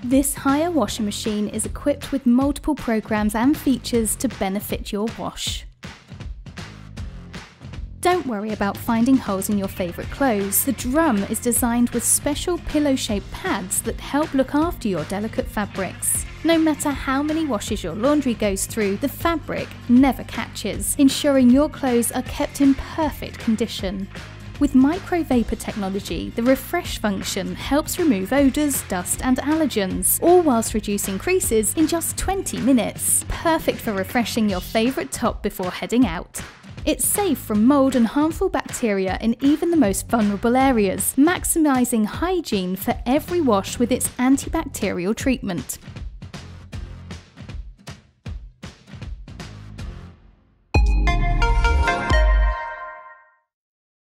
This hire washing machine is equipped with multiple programs and features to benefit your wash. Don't worry about finding holes in your favourite clothes. The drum is designed with special pillow-shaped pads that help look after your delicate fabrics. No matter how many washes your laundry goes through, the fabric never catches, ensuring your clothes are kept in perfect condition. With micro-vapor technology, the refresh function helps remove odours, dust and allergens, all whilst reducing creases in just 20 minutes. Perfect for refreshing your favourite top before heading out. It's safe from mould and harmful bacteria in even the most vulnerable areas, maximising hygiene for every wash with its antibacterial treatment.